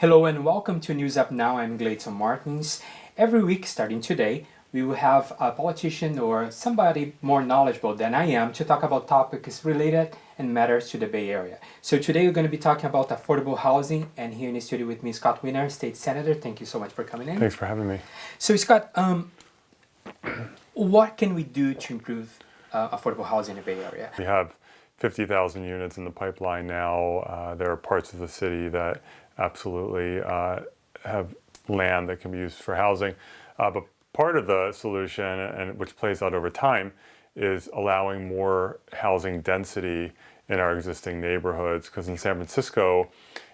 Hello and welcome to News Up Now. I'm Gleidson Martins. Every week, starting today, we will have a politician or somebody more knowledgeable than I am to talk about topics related and matters to the Bay Area. So today we're going to be talking about affordable housing, and here in the studio with me, Scott Wiener, State Senator. Thank you so much for coming in. Thanks for having me. So Scott, what can we do to improve affordable housing in the Bay Area? We have 50,000 units in the pipeline now. There are parts of the city that absolutely have land that can be used for housing. But part of the solution, and which plays out over time, is allowing more housing density in our existing neighborhoods. Because in San Francisco,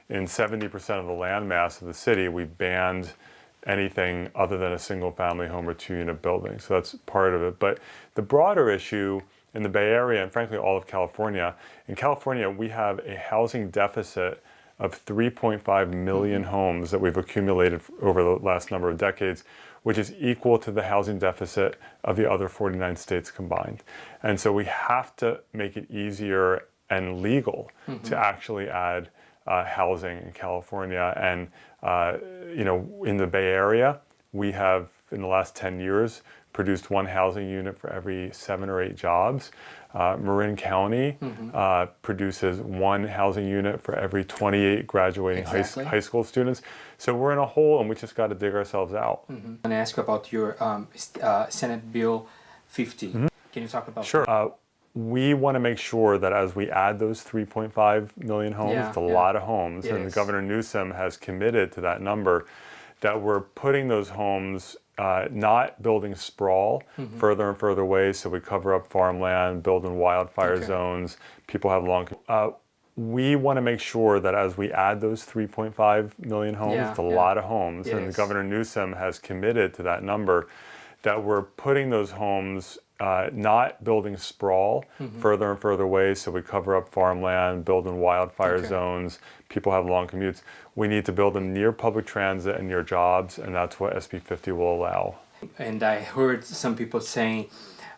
in 70% of the land mass of the city, we've banned anything other than a single family home or 2-unit building. So that's part of it. But the broader issue in the Bay Area, and frankly all of California, in California we have a housing deficit of 3.5 million homes that we've accumulated over the last number of decades, which is equal to the housing deficit of the other 49 states combined. And so we have to make it easier and legal to actually add housing in California. And in the Bay Area, we have, in the last 10 years, produced 1 housing unit for every 7 or 8 jobs. Marin County produces 1 housing unit for every 28 graduating high school students. So we're in a hole, and we just got to dig ourselves out. I want to ask you about your Senate Bill 50. Can you talk about Sure. that? We want to make sure that as we add those 3.5 million homes, it's a lot of homes, and Governor Newsom has committed to that number, that we're putting those homes, not building sprawl further and further away, so we cover up farmland, build in wildfire zones, people have long... we want to make sure that as we add those 3.5 million homes, it's a lot of homes, and Governor Newsom has committed to that number, that we're putting those homes, not building sprawl further and further away, so we cover up farmland, build in wildfire zones, people have long commutes. We need to build them near public transit and near jobs, and that's what SB 50 will allow. And I heard some people saying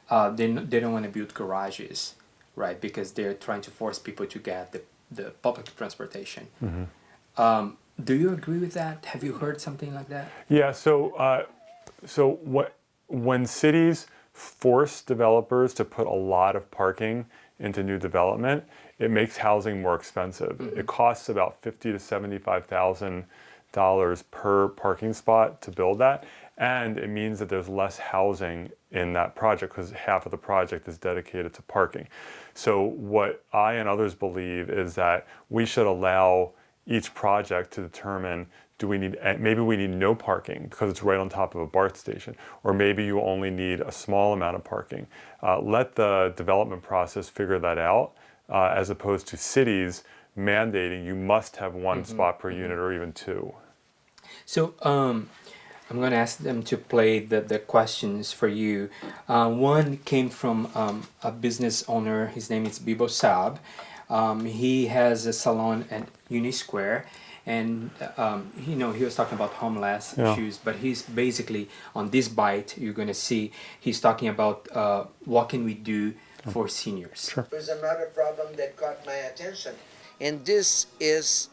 they don't want to build garages, right? Because they're trying to force people to get the public transportation. Do you agree with that? Have you heard something like that? Yeah, when cities force developers to put a lot of parking into new development, it makes housing more expensive. It costs about $50,000 to $75,000 per parking spot to build that, and it means that there's less housing in that project because half of the project is dedicated to parking. So what I and others believe is that we should allow each project to determine, maybe we need no parking because it's right on top of a BART station, or maybe you only need a small amount of parking. Let the development process figure that out, as opposed to cities mandating you must have 1 spot per unit or even 2. So I'm going to ask them to play the questions for you. One came from a business owner. His name is Bibo Saab. He has a salon at Uni Square, and he was talking about homeless issues, but he's basically, on this bite you're going to see, he's talking about what can we do for seniors. Sure. There's another problem that caught my attention, and this is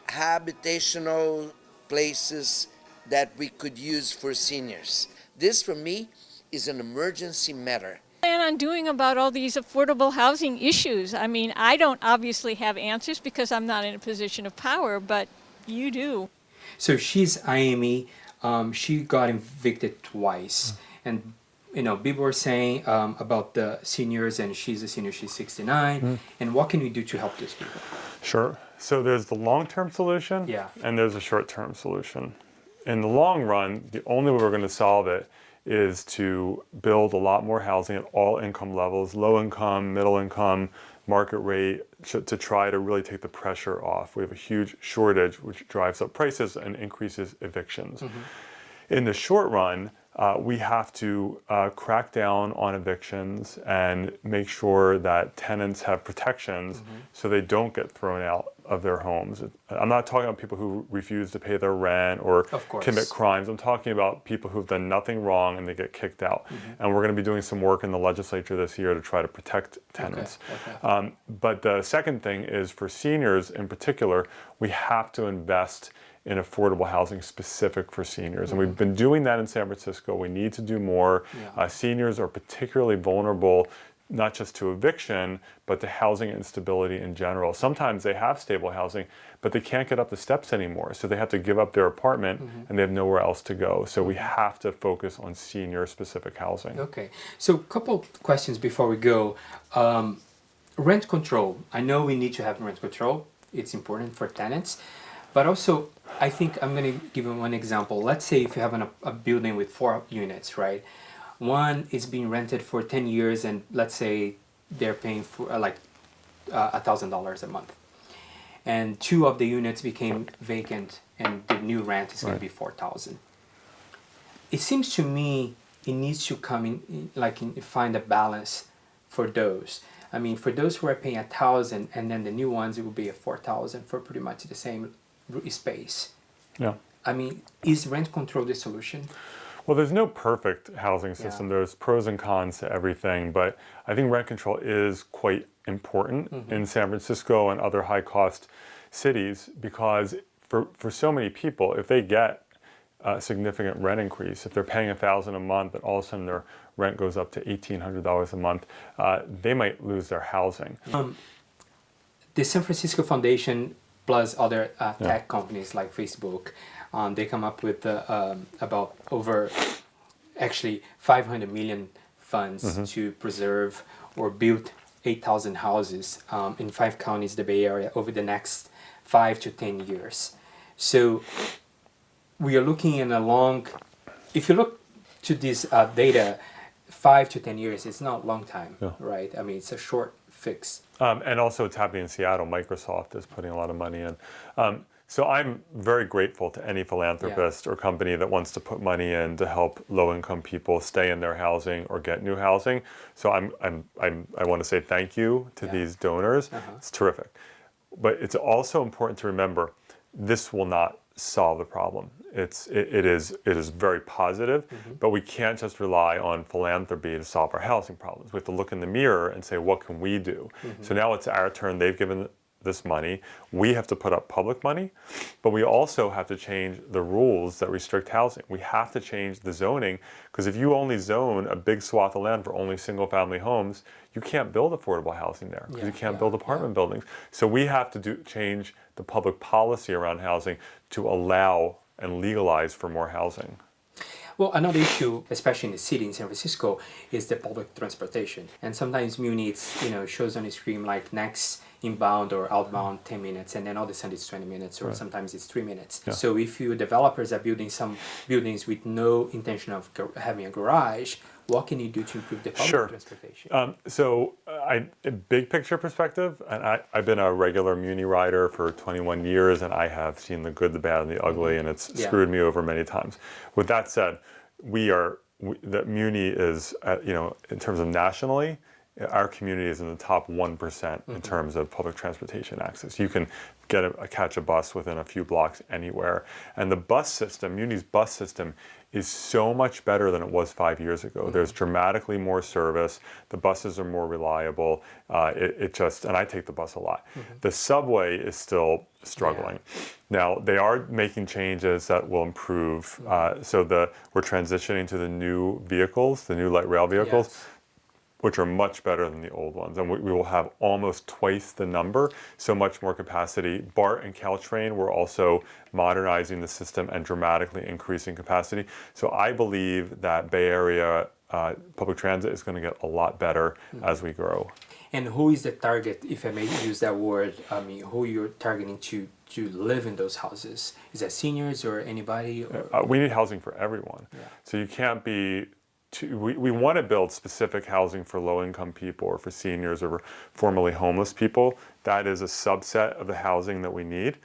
habitational places that we could use for seniors. This, for me, is an emergency matter. Plan on doing about all these affordable housing issues? I mean, I don't obviously have answers because I'm not in a position of power, but you do. So she's IME. She got evicted twice, and people were saying about the seniors, and she's a senior, she's 69, and what can we do to help those people? Sure. So there's the long-term solution, and there's a short-term solution. In the long run, the only way we're going to solve it is to build a lot more housing at all income levels, low income, middle income, market rate, to try to really take the pressure off. We have a huge shortage, which drives up prices and increases evictions. In the short run, we have to crack down on evictions and make sure that tenants have protections so they don't get thrown out. of their homes. I'm not talking about people who refuse to pay their rent or Of course. commit crimes. I'm talking about people who've done nothing wrong and they get kicked out. And we're going to be doing some work in the legislature this year to try to protect tenants. Okay. But the second thing is, for seniors in particular, we have to invest in affordable housing specific for seniors. And we've been doing that in San Francisco. We need to do more. Yeah. Seniors are particularly vulnerable, not just to eviction, but to housing instability in general. Sometimes they have stable housing, but they can't get up the steps anymore. So they have to give up their apartment and they have nowhere else to go. So we have to focus on senior specific housing. Okay. So a couple questions before we go. Rent control. I know we need to have rent control. It's important for tenants. But also, I think I'm going to give you one example. Let's say if you have a building with 4 units, right? One is being rented for 10 years and let's say they're paying for $1,000 a month. And 2 of the units became vacant and the new rent is going to be $4,000. It seems to me it needs to come find a balance for those. I mean, for those who are paying $1,000 and then the new ones, it will be a $4,000 for pretty much the same space. Yeah. I mean, is rent control the solution? Well, there's no perfect housing system. Yeah. There's pros and cons to everything, but I think rent control is quite important in San Francisco and other high-cost cities, because for so many people, if they get a significant rent increase, if they're paying $1,000 a month and all of a sudden their rent goes up to $1,800 a month, they might lose their housing. The San Francisco Foundation plus other tech companies like Facebook, they come up with about over actually 500 million funds to preserve or build 8,000 houses in 5 counties, the Bay Area, over the next 5 to 10 years. So we are looking in a long, if you look to this data, 5 to 10 years, it's not a long time, right? I mean, it's a short fix. And also it's happening in Seattle. Microsoft is putting a lot of money in. So I'm very grateful to any philanthropist or company that wants to put money in to help low-income people stay in their housing or get new housing. So I want to say thank you to these donors. It's terrific. But it's also important to remember, this will not solve the problem. It is very positive, but we can't just rely on philanthropy to solve our housing problems. We have to look in the mirror and say, what can we do? So now it's our turn. They've given this money. We have to put up public money, but we also have to change the rules that restrict housing. We have to change the zoning, because if you only zone a big swath of land for only single-family homes, you can't build affordable housing there, because you can't build apartment buildings. So we have to change the public policy around housing to allow and legalize for more housing. Well, another issue, especially in the city in San Francisco, is the public transportation. And sometimes Muni, shows on the screen like next inbound or outbound 10 minutes, and then all of a sudden it's 20 minutes, or sometimes it's 3 minutes. Yeah. So if you developers are building some buildings with no intention of having a garage, what can you do to improve the public transportation? So a big picture perspective, and I've been a regular Muni rider for 21 years, and I have seen the good, the bad, and the ugly, and it's screwed me over many times. With that said, the Muni is, in terms of nationally, our community is in the top 1% in terms of public transportation access. You can catch a bus within a few blocks anywhere. And the bus system, Muni's bus system, is so much better than it was 5 years ago. There's dramatically more service. The buses are more reliable. And I take the bus a lot. The subway is still struggling. Now, they are making changes that will improve. We're transitioning to the new vehicles, the new light rail vehicles, which are much better than the old ones. And we will have almost twice the number, so much more capacity. BART and Caltrain, we're also modernizing the system and dramatically increasing capacity. So I believe that Bay Area public transit is going to get a lot better as we grow. And who is the target, if I may use that word, who you're targeting to live in those houses? Is that seniors or anybody? We need housing for everyone. So you can't be... We want to build specific housing for low-income people or for seniors or formerly homeless people. That is a subset of the housing that we need.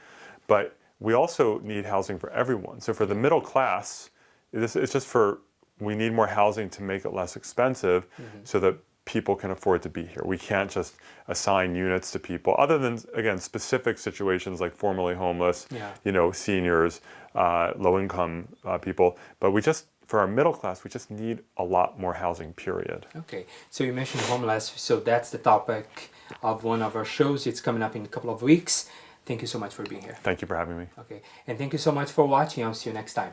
But we also need housing for everyone. So for the middle class, it's just we need more housing to make it less expensive so that people can afford to be here. We can't just assign units to people, other than, again, specific situations like formerly homeless, seniors, low-income people. But for our middle class, we just need a lot more housing, period. Okay, so you mentioned homeless, so that's the topic of one of our shows. It's coming up in a couple of weeks. Thank you so much for being here. Thank you for having me. Okay, and thank you so much for watching. I'll see you next time.